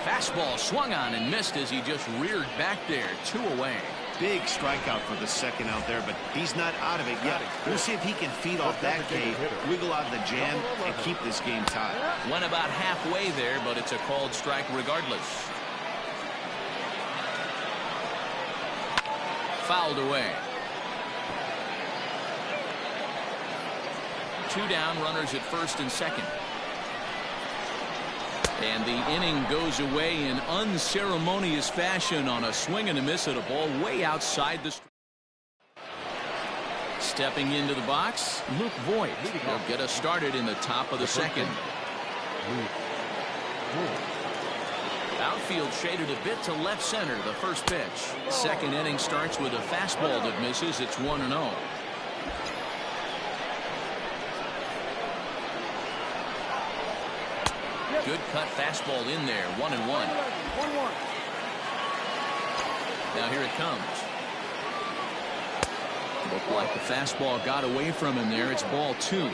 Fastball swung on and missed as he just reared back there. 2 away. Big strikeout for the second out there, but he's not out of it yet. We'll see if he can feed off that K, wiggle out of the jam, and keep this game tied. Went about halfway there, but it's a called strike regardless. Fouled away. 2 down, runners at first and second. And the inning goes away in unceremonious fashion on a swing and a miss at a ball way outside the. Stepping into the box, Luke Voigt. He'll get us started in the top of the second. Outfield shaded a bit to left center. The first pitch. Second inning starts with a fastball that misses. It's 1-0. Good cut fastball in there. 1-1. Now here it comes. Looked like the fastball got away from him there. It's ball 2.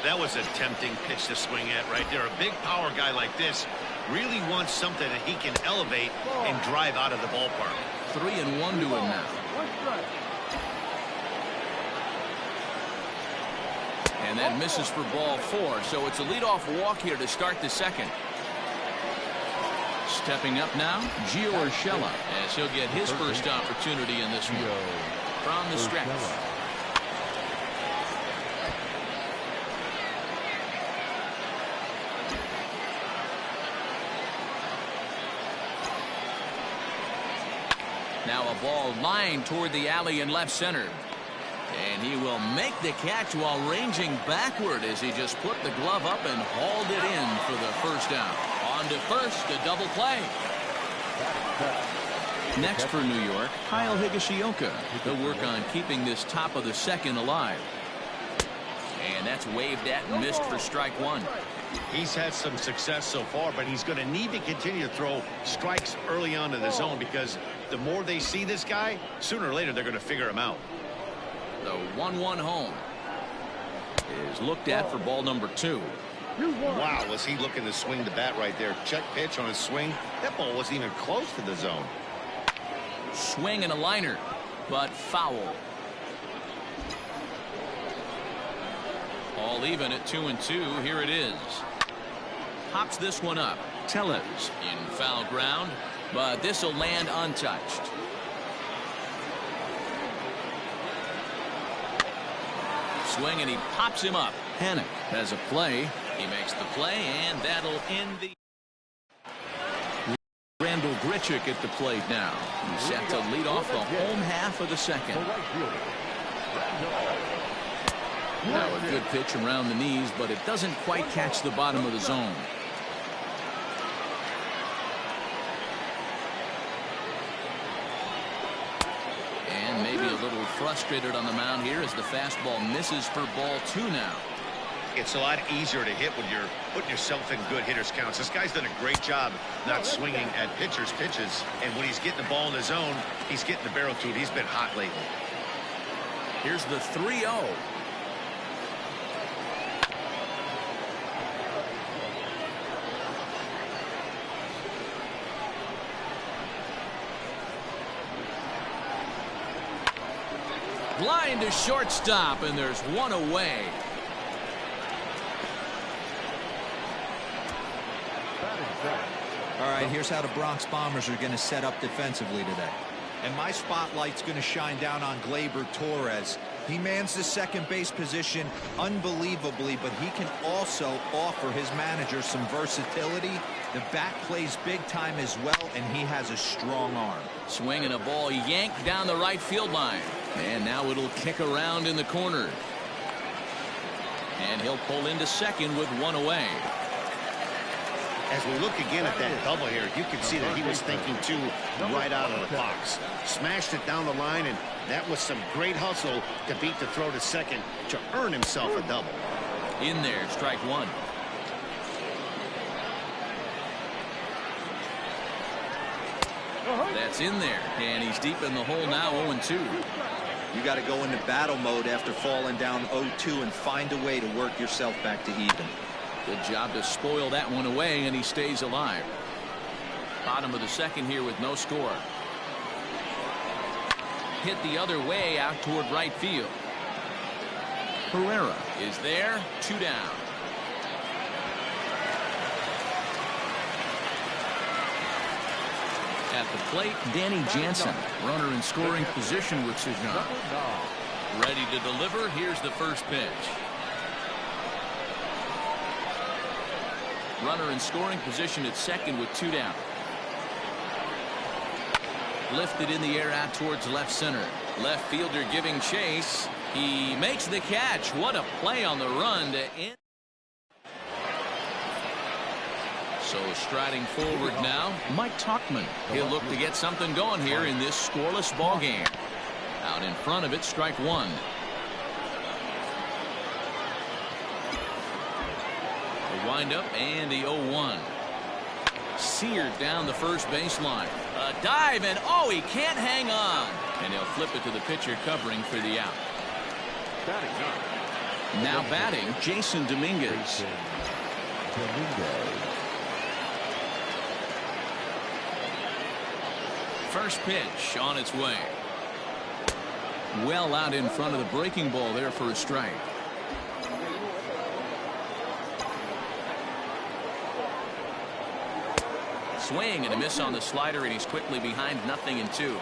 That was a tempting pitch to swing at right there. A big power guy like this really wants something that he can elevate and drive out of the ballpark. 3-1 to him now. And that misses for ball 4. So it's a leadoff walk here to start the second. Stepping up now, Gio Urshela, as he'll get his first opportunity in this one. From the stretch. Now a ball lined toward the alley in left center. And he will make the catch while ranging backward as he just put the glove up and hauled it in for the first out. On to first, a double play. Next for New York, Kyle Higashioka. He'll work on keeping this top of the second alive. And that's waved at and missed for strike 1. He's had some success so far, but he's going to need to continue to throw strikes early on in the zone because the more they see this guy, sooner or later they're going to figure him out. The 1-1 home is looked at for ball number 2. Wow, was he looking to swing the bat right there. Check pitch on his swing. That ball wasn't even close to the zone. Swing and a liner, but foul. All even at 2-2. Here it is. Pops this one up. Tellez in foul ground, but this will land untouched. Swing and he pops him up. Hannock has a play. He makes the play, and that'll end the. Randall Grichuk at the plate now. He's set to lead off the home half of the second. Now a good pitch around the knees, but it doesn't quite catch the bottom of the zone. And maybe a little frustrated on the mound here as the fastball misses for ball 2 now. It's a lot easier to hit when you're putting yourself in good hitters counts. This guy's done a great job not swinging at pitchers' pitches. And when he's getting the ball in the zone, he's getting the barrel to it. He's been hot lately. Here's the 3-0. Line to shortstop, and there's one away. All right, here's how the Bronx Bombers are going to set up defensively today. And my spotlight's going to shine down on Gleyber Torres. He mans the second base position unbelievably, but he can also offer his manager some versatility. The bat plays big time as well, and he has a strong arm. Swing and a ball yanked down the right field line. And now it'll kick around in the corner. And he'll pull into second with one away. As we look again at that double here, you can see that he was thinking too right out of the box. Smashed it down the line, and that was some great hustle to beat the throw to second to earn himself a double. In there, strike 1. That's in there, and he's deep in the hole now, 0-2. You got to go into battle mode after falling down 0-2 and find a way to work yourself back to even. Good job to spoil that one away, and he stays alive. Bottom of the second here with no score. Hit the other way out toward right field. Herrera is there. 2 down. At the plate, Danny Jansen, runner in scoring position with Sajan. Ready to deliver. Here's the first pitch. Runner in scoring position at second with 2 down. Lifted in the air out towards left center. Left fielder giving chase. He makes the catch. What a play on the run to end. So striding forward now, Mike Tauchman. He'll look to get something going here in this scoreless ball game. Out in front of it, strike 1. The windup and the 0-1. Seared down the first baseline. A dive, and oh, he can't hang on. And he'll flip it to the pitcher covering for the out. Now batting, Jason Dominguez. First pitch on its way. Well out in front of the breaking ball there for a strike. Swing and a miss on the slider, and he's quickly behind 0-2.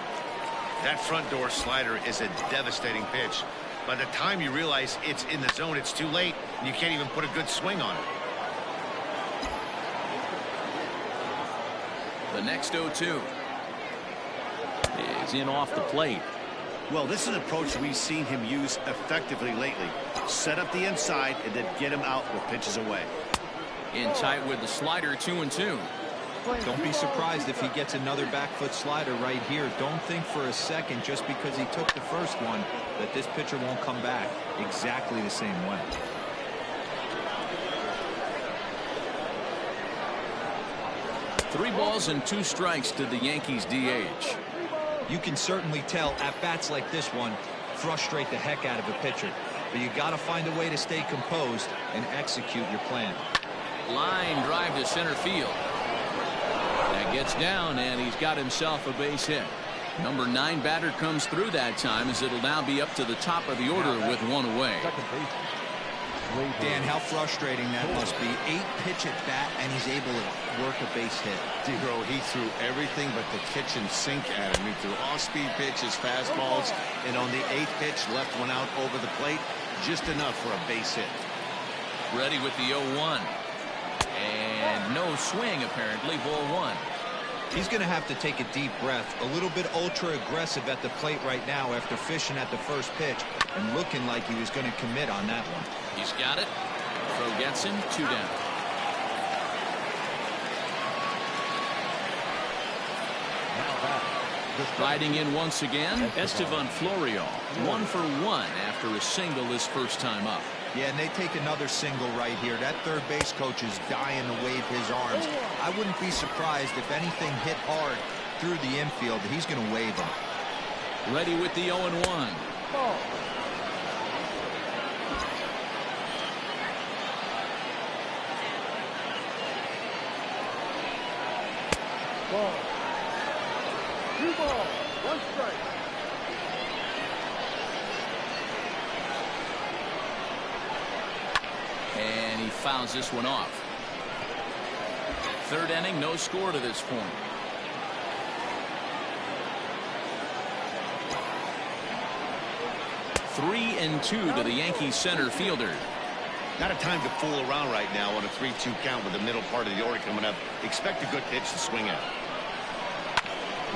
That front door slider is a devastating pitch. By the time you realize it's in the zone, it's too late, and you can't even put a good swing on it. The next 0-2 is in off the plate. Well, this is an approach we've seen him use effectively lately. Set up the inside and then get him out with pitches away. In tight with the slider, 2-2. Don't be surprised if he gets another back foot slider right here. Don't think for a second, just because he took the first one, that this pitcher won't come back exactly the same way. Three balls and 2 strikes to the Yankees DH. You can certainly tell at bats like this one frustrate the heck out of a pitcher, but you got to find a way to stay composed and execute your plan. Line drive to center field. That gets down, and he's got himself a base hit. Number 9 batter comes through that time, as it'll now be up to the top of the order with 1 away. Dan, how frustrating that must be. 8 pitch at bat, and he's able to work a base hit. Dero, he threw everything but the kitchen sink at him. He threw off-speed pitches, fastballs, and on the 8th pitch, left one out over the plate, just enough for a base hit. Ready with the 0-1. And no swing, apparently. Ball 1. He's going to have to take a deep breath. A little bit ultra aggressive at the plate right now after fishing at the first pitch and looking like he was going to commit on that one. He's got it. Throw gets him. 2 down. Riding in once again, Estevan Florial. 1 for 1 after a single his first time up. Yeah, and they take another single right here. That third base coach is dying to wave his arms. I wouldn't be surprised if anything hit hard through the infield. He's going to wave them. Ready with the 0-1. Ball. 2 balls, 1 strike. And he fouls this one off. Third inning, no score to this point. Three and 2 to the Yankees center fielder. Not a time to fool around right now on a 3-2 count with the middle part of the order coming up. Expect a good pitch to swing at.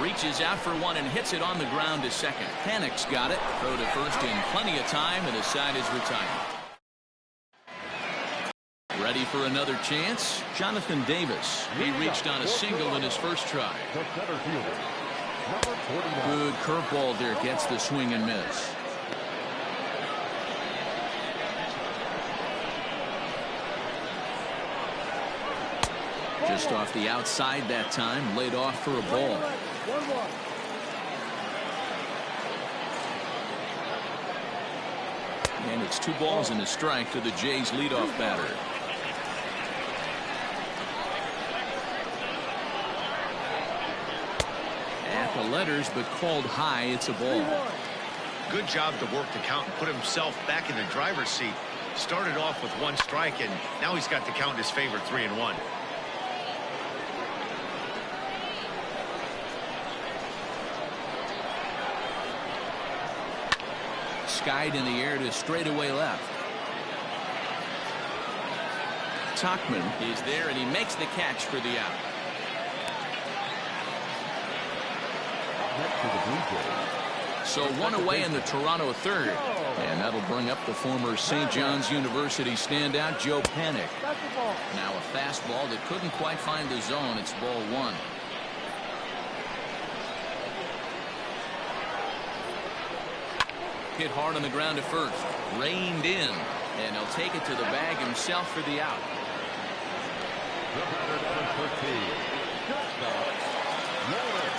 Reaches out for one and hits it on the ground to second. Panic's got it. Throw to first in plenty of time, and the side is retired. Ready for another chance? Jonathan Davis. He reached on a single in his first try. Good curveball there. Gets the swing and miss. Just off the outside that time. Laid off for a ball. 1-1. And it's 2 balls and a strike to the Jays leadoff batter. At the letters, but called high. It's a ball. Good job to work the count and put himself back in the driver's seat. Started off with 1 strike, and now he's got the count in his favor, 3-1. Skied in the air to straightaway left. Tauchman is there, and he makes the catch for the out. So 1 away in the Toronto third. And that'll bring up the former St. John's University standout, Joe Panik. Now a fastball that couldn't quite find the zone. It's ball 1. Hit hard on the ground to first. Reined in. And he'll take it to the bag himself for the out.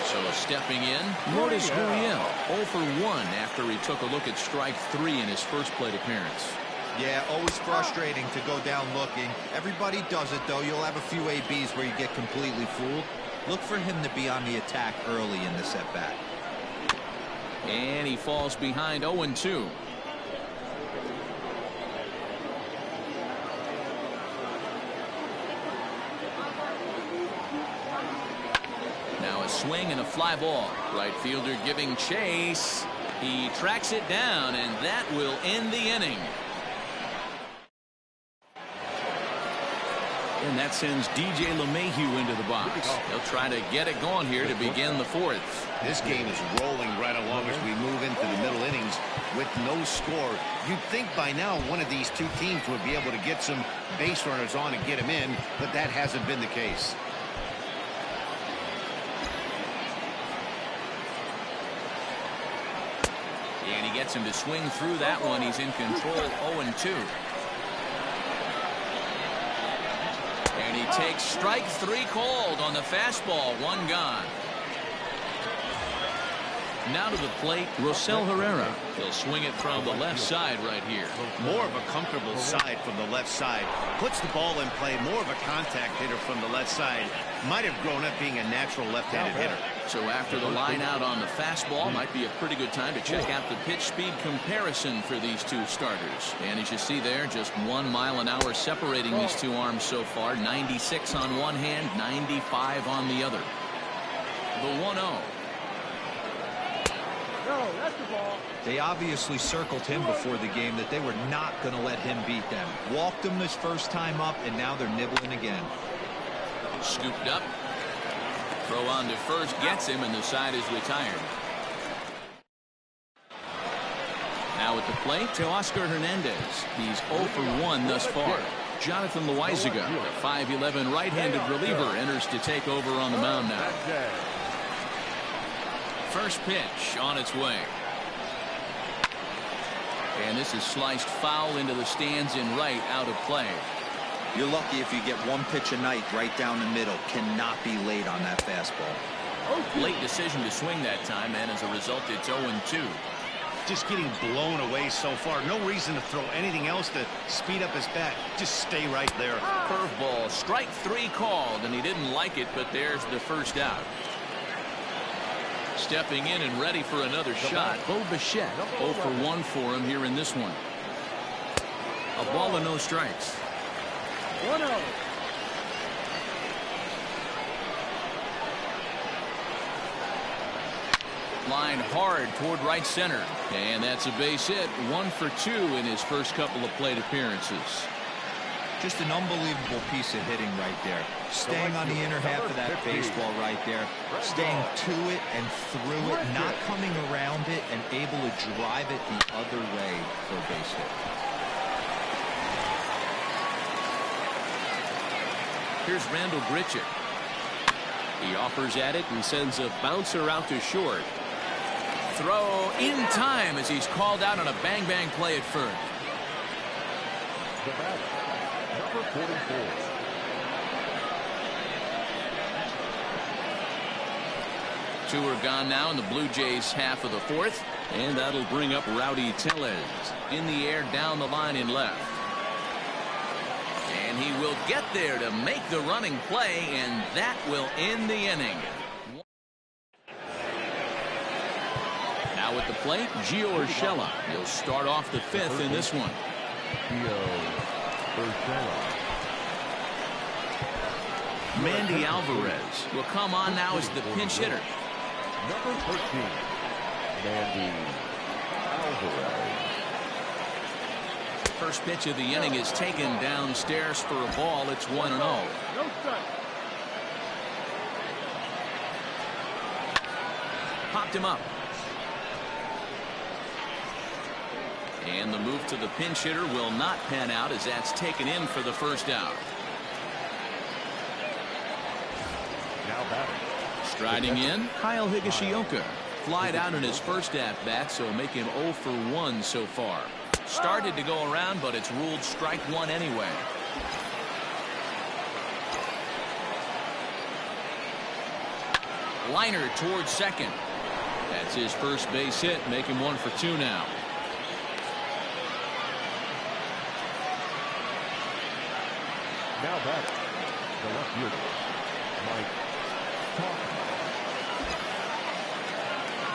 So stepping in, Lourdes Gurriel, 0 for 1 after he took a look at strike 3 in his first plate appearance. Yeah, always frustrating to go down looking. Everybody does it, though. You'll have a few ABs where you get completely fooled. Look for him to be on the attack early in the at-bat. And he falls behind 0-2. Now a swing and a fly ball. Right fielder giving chase. He tracks it down, and that will end the inning. And that sends DJ LeMahieu into the box. He'll try to get it going here to begin the 4th. This game is rolling right along as we move into the middle innings with no score. You'd think by now one of these two teams would be able to get some base runners on and get them in, but that hasn't been the case. And he gets him to swing through that one. He's in control, 0-2. And he takes strike 3 called on the fastball. 1 gone. Now to the plate, Rosell Herrera. He'll swing it from the left side right here. More of a comfortable side from the left side. Puts the ball in play. More of a contact hitter from the left side. Might have grown up being a natural left-handed hitter. So after the line out on the fastball, might be a pretty good time to check out the pitch speed comparison for these two starters. And as you see there, just 1 mile an hour separating these two arms so far. 96 on one hand, 95 on the other. The 1-0. No, that's the ball. They obviously circled him before the game that they were not going to let him beat them. Walked him his first time up, and now they're nibbling again. Scooped up. Throw on to first, gets him, and the side is retired. Now at the plate, Teoscar Hernandez. He's 0 for 1 thus far. Jonathan Loaizaga, the 5'11" right-handed reliever, enters to take over on the mound now. First pitch on its way. And this is sliced foul into the stands in right, out of play. You're lucky if you get 1 pitch a night right down the middle. Cannot be late on that fastball. Late decision to swing that time, and as a result, it's 0-2. Just getting blown away so far. No reason to throw anything else to speed up his bat. Just stay right there. Curveball, strike 3 called, and he didn't like it, but there's the first out. Stepping in and ready for another shot, Bo Bichette. 0 for 1 for him here in this one. A ball and no strikes. 1-0. Line hard toward right center. And that's a base hit. 1 for 2 in his first couple of plate appearances. Just an unbelievable piece of hitting right there. Staying on the inner half of that baseball right there. Staying to it and through it. Not coming around it and able to drive it the other way for a base hit. Here's Randall Grichuk. He offers at it and sends a bouncer out to short. Throw in time as he's called out on a bang-bang play at first. The batter, number 44. Two are gone now in the Blue Jays half of the 4th. And that'll bring up Rowdy Tellez. In the air down the line in left. And he will get there to make the running play, and that will end the inning. Now at the plate, Gio Urshela. He'll start off the fifth in this one. Mandy Alvarez will come on now as the pinch hitter. Number 13, Mandy Alvarez. First pitch of the inning is taken downstairs for a ball. It's 1-0. No strike. Popped him up. And the move to the pinch hitter will not pan out as that's taken in for the first out. Now batting. Striding in, Kyle Higashioka. Flied out in his first at-bat, so make him 0 for 1 so far. Started to go around, but it's ruled strike one anyway. Liner towards second. That's his first base hit, make him 1 for 2 now. Now batting. The left fielder, Mike Tauchman.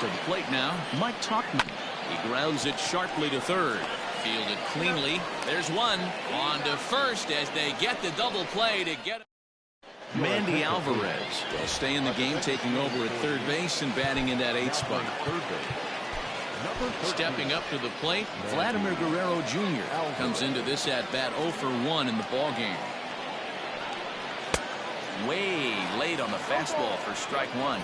To the plate now, Mike Tauchman. He grounds it sharply to third. Fielded cleanly. There's one. On to first as they get the double play to get. Mandy Alvarez will stay in the game, taking over at third base and batting in that 8th spot. Stepping up to the plate, Vladimir Guerrero Jr. comes into this at-bat 0 for 1 in the ballgame. Way late on the fastball for strike one.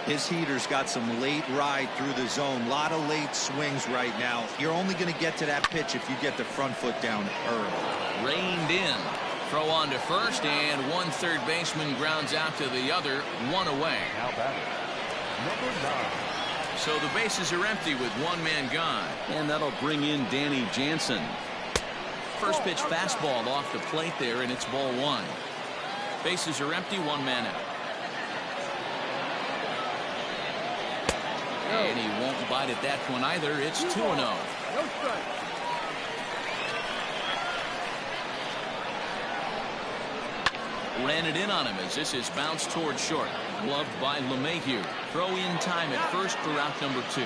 His heater's got some late ride through the zone. A lot of late swings right now. You're only going to get to that pitch if you get the front foot down early. Reined in. Throw on to first, and one third baseman grounds out to the other, 1 away. Now batting. Number 9. So the bases are empty with 1 man gone, and that'll bring in Danny Jansen. First pitch fastball off the plate there, and it's ball 1. Bases are empty, 1 man out. And he won't bite at that one either. It's 2-0. No strike. Ran it in on him as this is bounced towards short. Gloved by LeMahieu. Throw in time at first for out number 2.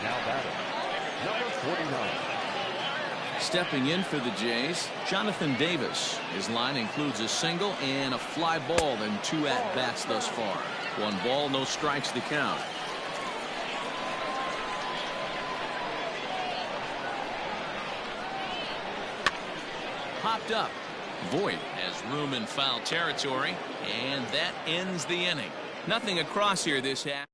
Now batting. Number 49. Stepping in for the Jays, Jonathan Davis. His line includes a single and a fly ball in 2 at-bats thus far. 1 ball, no strikes to count. Popped up. Voit has room in foul territory, and that ends the inning. Nothing across here this half.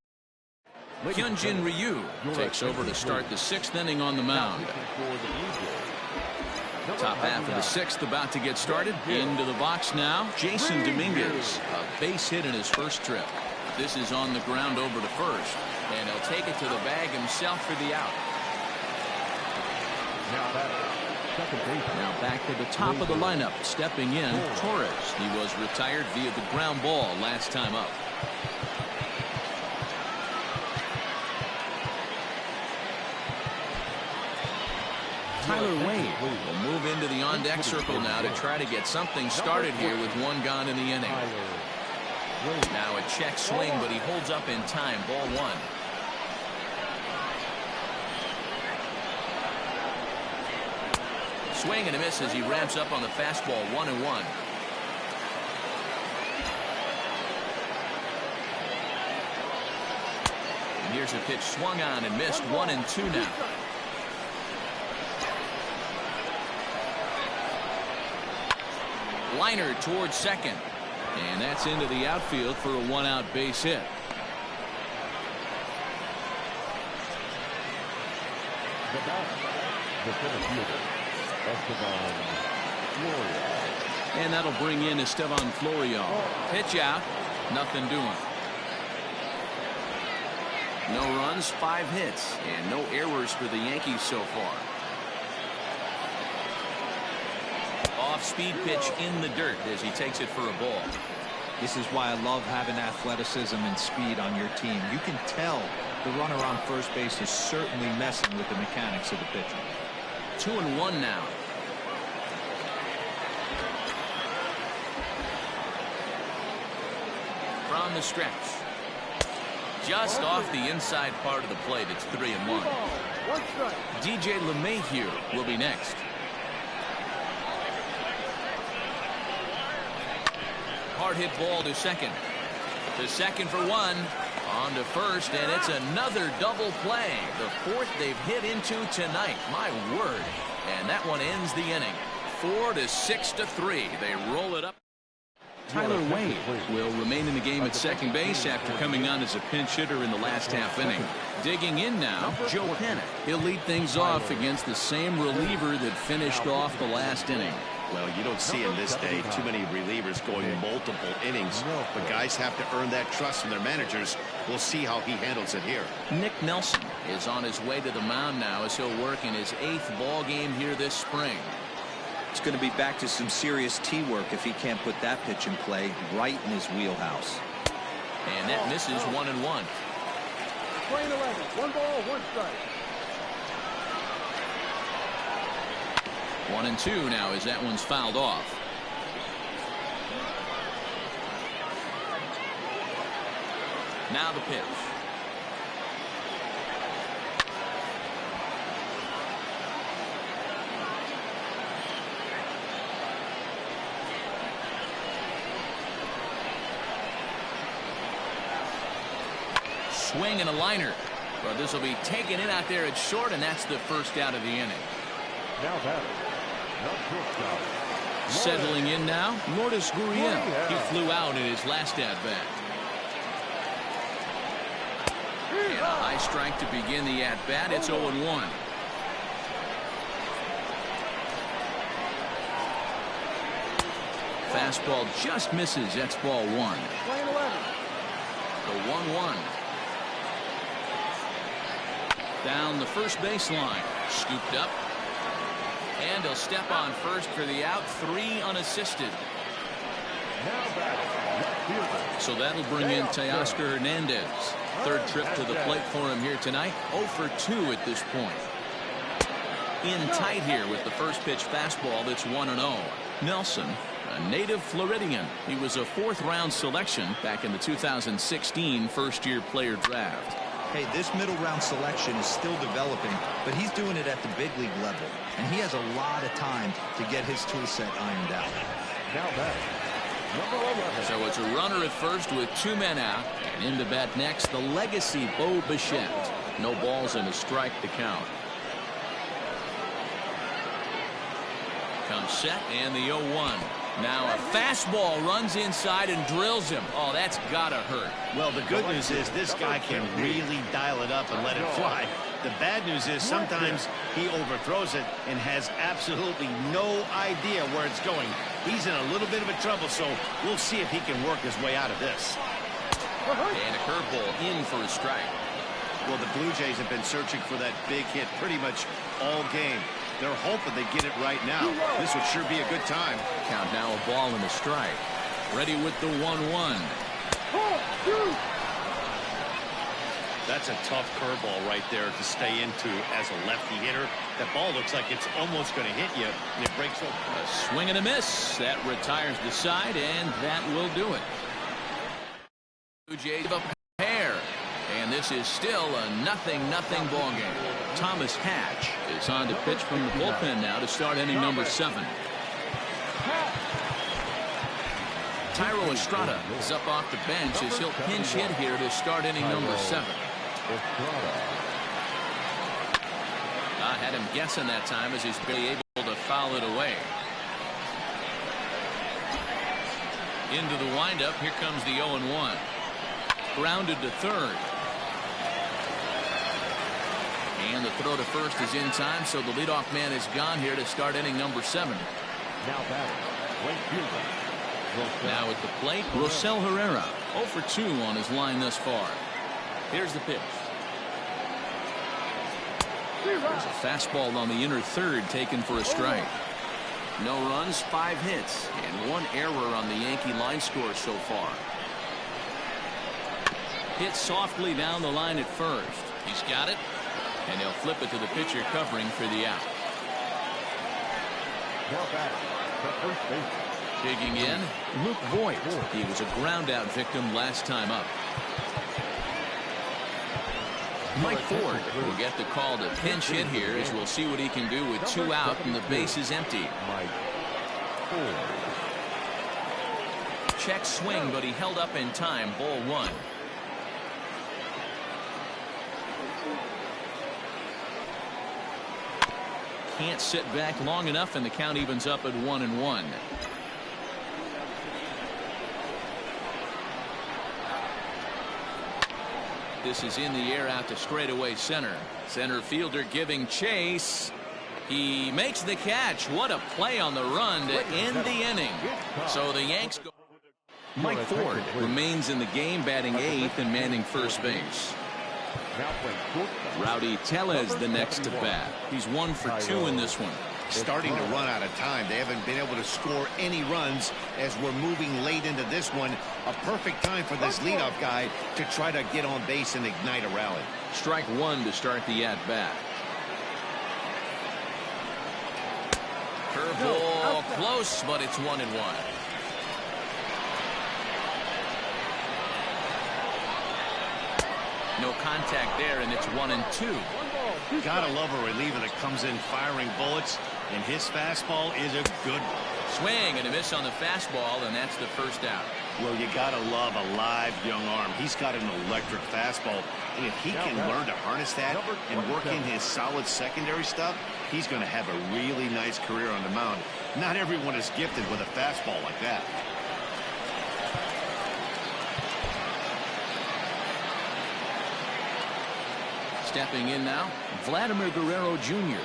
Hyunjin Ryu takes over to start the 6th inning on the mound. Top half of the 6th about to get started. Into the box now, Jason Dominguez. A base hit in his first trip. This is on the ground over to first, and he'll take it to the bag himself for the out. Now back to the top of the lineup. Stepping in, Torres. He was retired via the ground ball last time up. Tyler Wade will move into the on-deck circle now to try to get something started here with 1 gone in the inning. Now a check swing, but he holds up in time. Ball 1. Swing and a miss as he ramps up on the fastball. 1-1. And here's a pitch swung on and missed. 1-2 now. Liner towards second. And that's into the outfield for a 1-out base hit. The batter, the center fielder, Esteban Florial. And that'll bring in Esteban Florial. Pitch out. Nothing doing. No runs, 5 hits, and no errors for the Yankees so far. Off-speed pitch in the dirt as he takes it for a ball. This is why I love having athleticism and speed on your team. You can tell the runner on first base is certainly messing with the mechanics of the pitcher. 2-1 now. From the stretch. just off the inside part of the plate. It's 3-1. DJ LeMahieu will be next. Hard hit ball to second. To second for one. On to first, and it's another double play. The fourth they've hit into tonight. My word. And that one ends the inning. 4-6-3. They roll it up. Tyler Wade will remain in the game at second base after coming on as a pinch hitter in the last half inning. Digging in now, Joe Panik. He'll lead things off against the same reliever that finished off the last inning. Well, you don't see in this day too many relievers going multiple innings, but guys have to earn that trust from their managers. We'll see how he handles it here. Nick Nelson is on his way to the mound now as he'll work in his 8th ball game here this spring. It's going to be back to some serious tee work if he can't put that pitch in play right in his wheelhouse. And that misses 1-1. Playing 11. 1 ball, 1 strike. 1-2 now as that one's fouled off. Now the pitch. Swing and a liner. But this will be taken in out there at short, and that's the first out of the inning. Now that. Settling in now, Lourdes Gurriel. He flew out in his last at-bat. And a high strike to begin the at-bat. It's 0-1. Fastball just misses. That's ball 1. The 1-1. Down the first baseline. Scooped up. And he'll step on first for the out. 3 unassisted. So that'll bring in Teoscar Hernandez. Third trip to the plate for him here tonight. 0 for 2 at this point. In tight here with the first pitch fastball that's 1-0. Nelson, a native Floridian. He was a 4th-round selection back in the 2016 first-year player draft. Hey, this middle round selection is still developing, but he's doing it at the big league level, and he has a lot of time to get his tool set ironed out. Now that. Number 11. So it's a runner at first with 2 men out, and in to bat next, the legacy Bo Bichette. No balls and a strike to count. Comes set and the 0-1. Now a fastball runs inside and drills him. Oh, that's gotta hurt. Well, the good news is this guy can really dial it up and let it fly. The bad news is sometimes he overthrows it and has absolutely no idea where it's going. He's in a little bit of a trouble, so we'll see if he can work his way out of this. And a curveball in for a strike. Well, the Blue Jays have been searching for that big hit pretty much all game. They're hoping they get it right now. This would sure be a good time. Count now, a ball and a strike. Ready with the 1-1. That's a tough curveball right there to stay into as a lefty hitter. That ball looks like it's almost going to hit you, and it breaks over. A swing and a miss. That retires the side, and that will do it. Blue Jays give up a pair, and this is still a 0-0 ball game. Thomas Hatch is on to pitch from the bullpen now to start inning number 7. Thairo Estrada is up off the bench as he'll pinch hit here to start inning number 7. I had him guessing that time as he's been able to foul it away. Into the windup. Here comes the 0-1. Grounded to third. And the throw to first is in time, so the leadoff man is gone here to start inning number 7. Now batting. Now at the plate, Rosell Herrera. 0 for 2 on his line thus far. Here's the pitch. There's a fastball on the inner third taken for a strike. No runs, 5 hits, and 1 error on the Yankee line score so far. Hit softly down the line at first. He's got it. And he'll flip it to the pitcher covering for the out. Now batting. The first base. Digging in, Luke Voigt. He was a ground out victim last time up. Mike Ford will get the call to pinch hit here, as we'll see what he can do with 2 out and the base is empty. Mike Ford. Check swing, but he held up in time. Ball 1. Can't sit back long enough, and the count evens up at 1-1. This is in the air out to straightaway center. Center fielder giving chase. He makes the catch. What a play on the run to end the inning. So the Yanks go. Mike Ford remains in the game, batting 8th and manning first base. Rowdy Tellez the next to bat. He's 1 for 2 in this one. Starting to run out of time. They haven't been able to score any runs as we're moving late into this one. A perfect time for this leadoff guy to try to get on base and ignite a rally. Strike 1 to start the at-bat. Curveball close, but it's 1-1. No contact there, and it's 1-2. Gotta love a reliever that comes in firing bullets, and his fastball is a good one. Swing and a miss on the fastball, and that's the first out. Well, you gotta love a live young arm. He's got an electric fastball, and if he can learn to harness that and work in his solid secondary stuff, he's going to have a really nice career on the mound. Not everyone is gifted with a fastball like that. Stepping in now, Vladimir Guerrero Jr.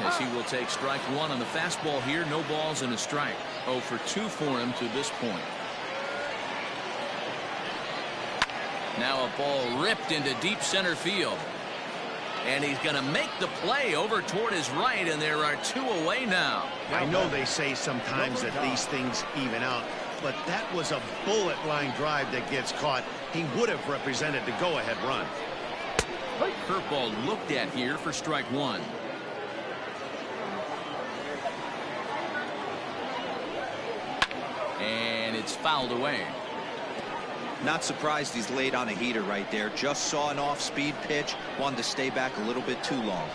as he will take strike 1 on the fastball here. No balls and a strike. 0 for 2 for him to this point. Now a ball ripped into deep center field. And he's going to make the play over toward his right, and there are 2 away now. I know they say sometimes that these things even out, but that was a bullet line drive that gets caught. He would have represented the go-ahead run. Curveball looked at here for strike 1. And it's fouled away. Not surprised he's laid on a heater right there. Just saw an off-speed pitch. Wanted to stay back a little bit too long.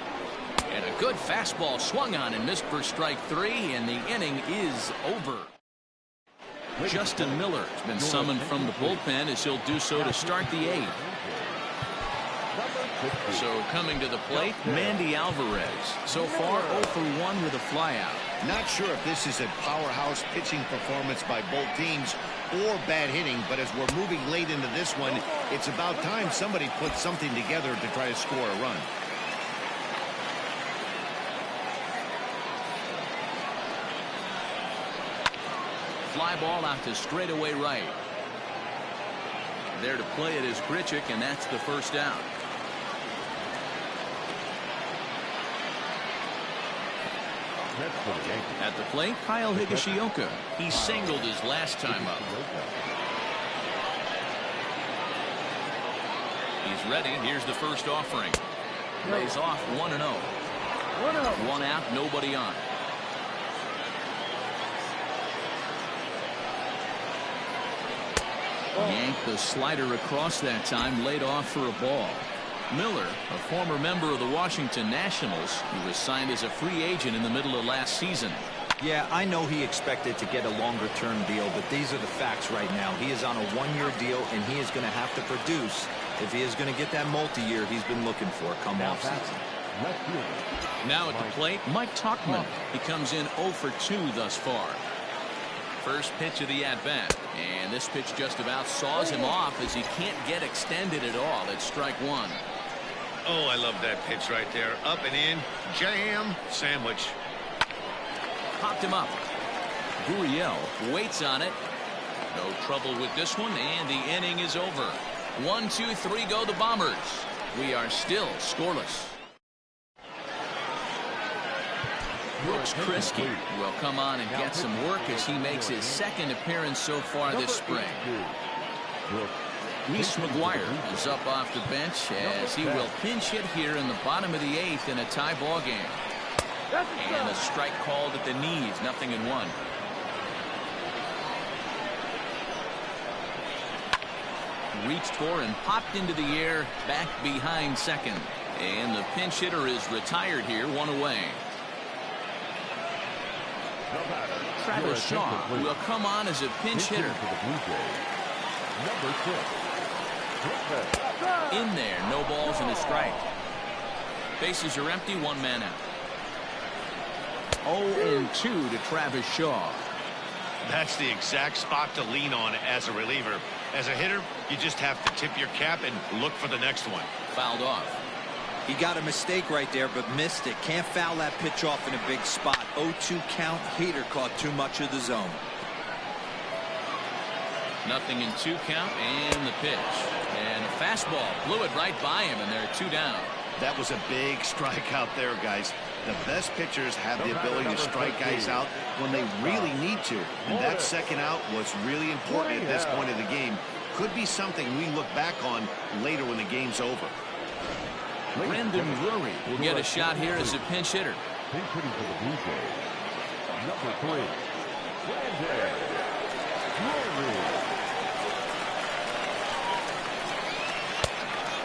And a good fastball swung on and missed for strike 3, and the inning is over. Justin Miller has been summoned from the bullpen, as he'll do so to start the 8th. So coming to the plate, Mandy Alvarez. So far 0 for 1 with a flyout. Not sure if this is a powerhouse pitching performance by both teams or bad hitting, but as we're moving late into this one, it's about time somebody puts something together to try to score a run. Fly ball out to straightaway right. There to play it is Grichuk, and that's the first down. At the plate, Kyle Higashioka. He singled his last time up. He's ready. Here's the first offering. Lays off 1-0. 1 out, nobody on. Yanked the slider across that time, laid off for a ball. Miller, a former member of the Washington Nationals, who was signed as a free agent in the middle of last season. Yeah, I know he expected to get a longer-term deal, but these are the facts right now. He is on a 1-year deal, and he is going to have to produce if he is going to get that multi-year he's been looking for come offseason. Now at the plate, Mike Tauchman. He comes in 0 for 2 thus far. First pitch of the at-bat, and this pitch just about saws him off as he can't get extended at all. It's strike 1. Oh, I love that pitch right there. Up and in, jam, sandwich. Popped him up. Gurriel waits on it. No trouble with this one, and the inning is over. 1, 2, 3 go the Bombers. We are still scoreless. Brooks Kriske will come on and get some work as he makes his second appearance so far this spring. Reese McGuire is up off the bench as he will pinch hit here in the bottom of the 8th in a tie ball game. And a strike called at the knees, 0-1. reached for and popped into the air back behind second. And the pinch hitter is retired here, one away. Travis Shaw will come on as a pinch hitter. In there, no balls and a strike. Bases are empty, one man out. 0-2 to Travis Shaw. That's the exact spot to lean on as a reliever. As a hitter, you just have to tip your cap and look for the next one. Fouled off. He got a mistake right there, but missed it. Can't foul that pitch off in a big spot. 0-2 count. Hader caught too much of the zone. 0-2 count and the pitch. And a fastball blew it right by him, and they're 2 down. That was a big strikeout there, guys. The best pitchers have the ability to strike guys out when they really need to. And that second out was really important at this point of the game. Could be something we look back on later when the game's over. Brandon Drury will get a shot here as a pinch hitter. Pinch hitting for the Blue Jays. Number 3, Brandon Drury.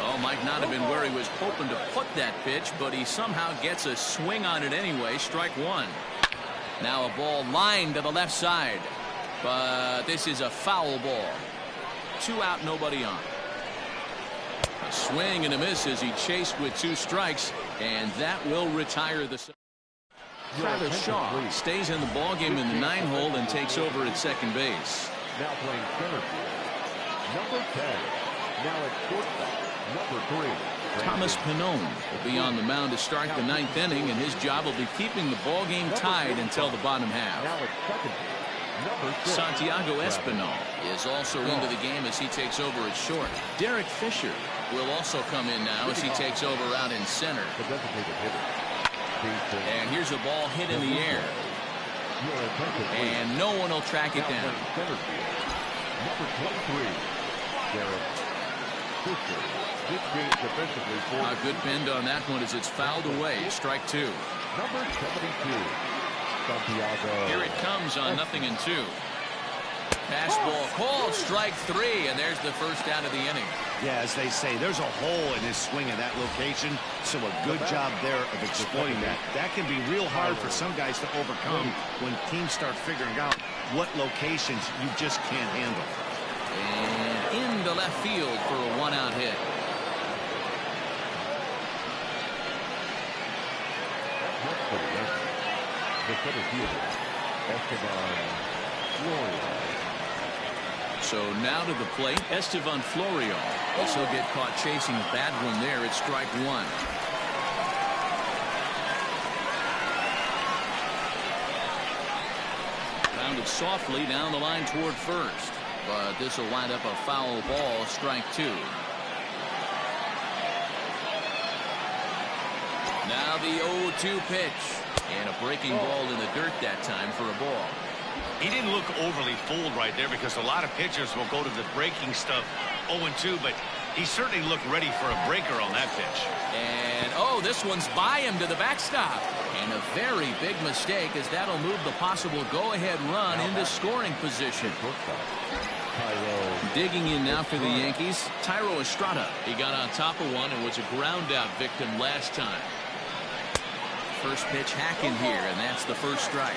Oh, might not have been where he was hoping to put that pitch, but he somehow gets a swing on it anyway. Strike one. Now a ball lined to the left side, but this is a foul ball. 2 out, nobody on. A swing and a miss as he chased with 2 strikes, and that will retire the. Travis Shaw stays in the ballgame in the 9-hole and takes over at second base. Now playing center field. Number 10. Now at shortstop. Number 3. Thomas Pannone will be on the mound to start the 9th inning, and his job will be keeping the ballgame tied until the bottom half. Now at second base. Number 6. Santiago Espinal is also into the game as he takes over at short. Derek Fisher will also come in now as he takes over out in center. The designated hitter. And here's a ball hit in the air. And no one will track it down. Center field. Number 23. Derek Fisher. This game defensively for A good bend on that one as it's fouled away. Strike 2. Number 72. Santiago. Here it comes on 0-2. Fastball called, strike 3, and there's the first out of the inning. Yeah, as they say, there's a hole in his swing in that location, so a good job there of exploiting that. That can be real hard for some guys to overcome when teams start figuring out what locations you just can't handle. And into left field for a 1-out hit. The center fielder, Esteban Florial. So now to the plate, Esteban Florial. This will get caught chasing a bad one there at strike 1. Grounded softly down the line toward first, but this will wind up a foul ball, strike 2. Now the 0-2 pitch, and a breaking ball in the dirt that time for a ball. He didn't look overly fooled right there because a lot of pitchers will go to the breaking stuff 0-2, but he certainly looked ready for a breaker on that pitch. And, oh, this one's by him to the backstop. And a very big mistake as that'll move the possible go-ahead run into scoring position. Digging in now for the Yankees, Thairo Estrada. He got on top of one and was a ground-out victim last time. First pitch hacking here, and that's the first strike.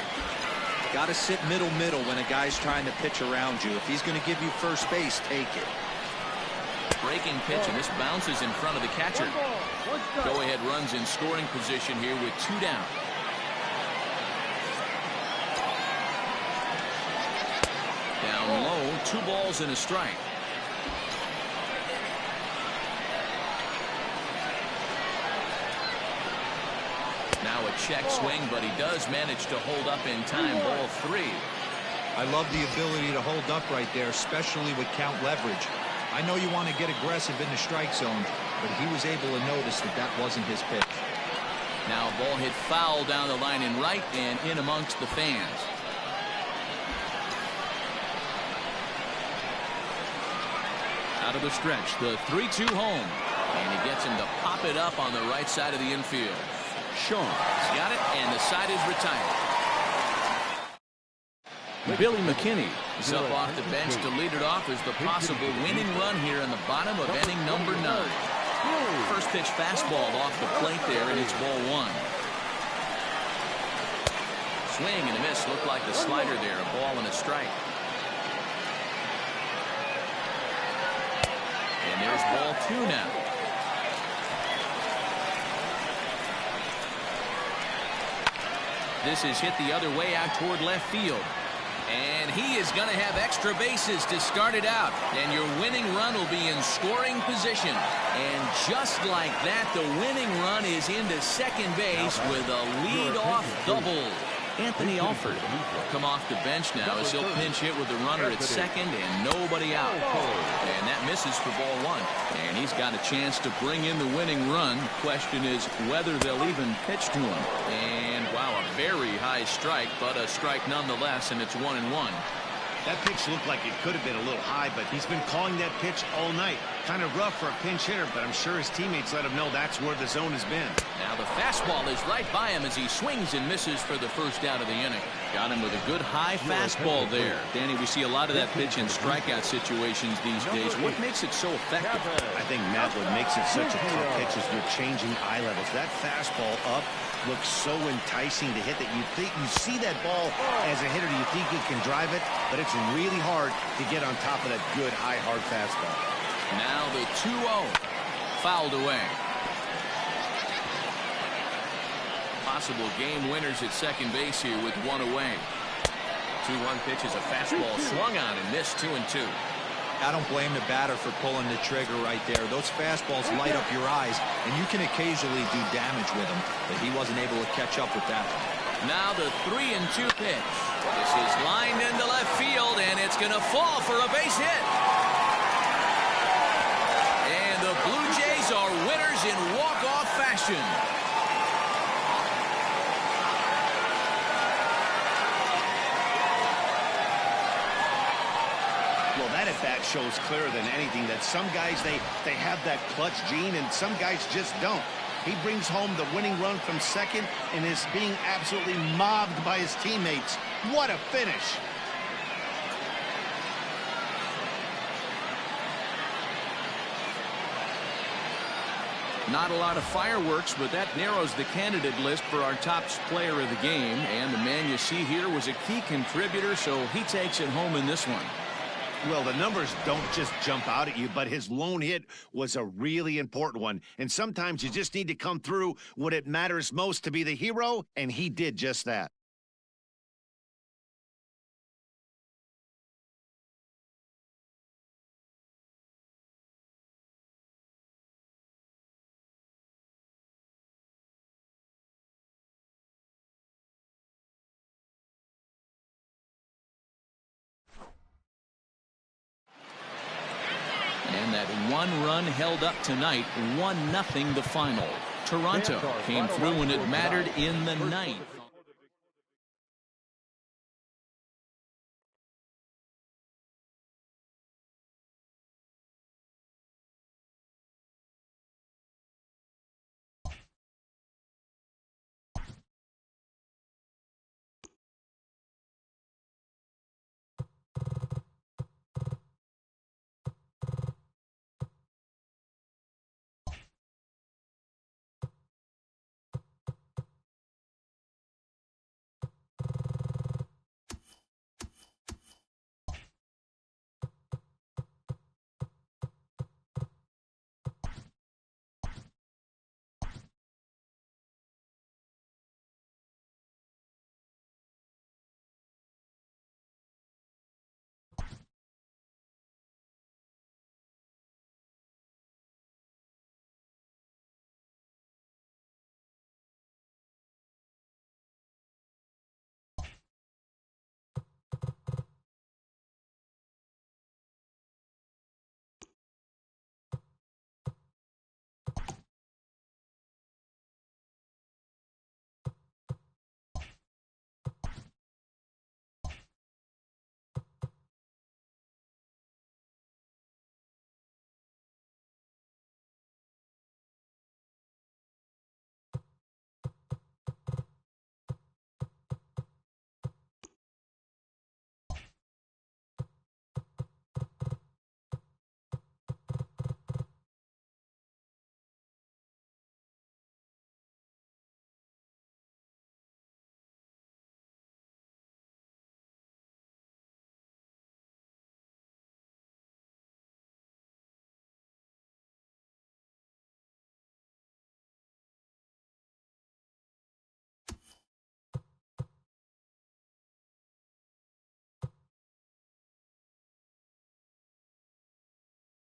Got to sit middle when a guy's trying to pitch around you. If he's going to give you first base, take it. Breaking pitch, and this bounces in front of the catcher. Go-ahead runs in scoring position here with 2 down. Down low, 2 balls and a strike. Now a check swing, but he does manage to hold up in time. Ball 3. I love the ability to hold up right there, especially with count leverage. I know you want to get aggressive in the strike zone, but he was able to notice that that wasn't his pitch. Now a ball hit foul down the line in right and in amongst the fans. Out of the stretch, the 3-2 home. And he gets him to pop it up on the right side of the infield. Shaw's got it, and the side is retired. Billy McKinney He's up off the bench to lead it off as the possible winning run here in the bottom of inning number 9. First pitch fastball off the plate there, and it's ball 1. Swing and a miss. Looked like the slider there. A ball and a strike. And there's ball 2 now. This is hit the other way out toward left field. And he is going to have extra bases to start it out. And your winning run will be in scoring position. And just like that, the winning run is into second base with a lead-off double. Anthony Alford come off the bench now as he'll pinch hit with the runner at second and nobody out. And that misses for ball 1. And he's got a chance to bring in the winning run. Question is whether they'll even pitch to him. And wow, a very high strike, but a strike nonetheless, and it's 1-1. That pitch looked like it could have been a little high, but he's been calling that pitch all night. Kind of rough for a pinch hitter, but I'm sure his teammates let him know that's where the zone has been. Now the fastball is right by him as he swings and misses for the first out of the inning. Got him with a good high fastball there. Danny, we see a lot of that pitch in strikeout situations these days. What makes it so effective? I think, Matt, what makes it such a tough pitch is you're changing eye levels. That fastball up looks so enticing to hit that you see that ball as a hitter, you think you can drive it, but it's really hard to get on top of that good high hard fastball. Now the 2-0 fouled away. Possible game winners at second base here with 1 away. 2-1 pitch is a fastball swung on and missed. 2-2. I don't blame the batter for pulling the trigger right there. Those fastballs light up your eyes, and you can occasionally do damage with them, but he wasn't able to catch up with that one. Now the 3-2 pitch. This is lined into left field, and it's going to fall for a base hit. And the Blue Jays are winners in walk-off fashion. Well, that at bat shows clearer than anything that some guys, they have that clutch gene and some guys just don't. He brings home the winning run from second and is being absolutely mobbed by his teammates. What a finish. Not a lot of fireworks, but that narrows the candidate list for our top player of the game. And the man you see here was a key contributor, so he takes it home in this one. Well, the numbers don't just jump out at you, but his lone hit was a really important one. And sometimes you just need to come through when it matters most to be the hero, and he did just that. And that one run held up tonight, 1-0 the final. Toronto came through when it mattered in the 9th.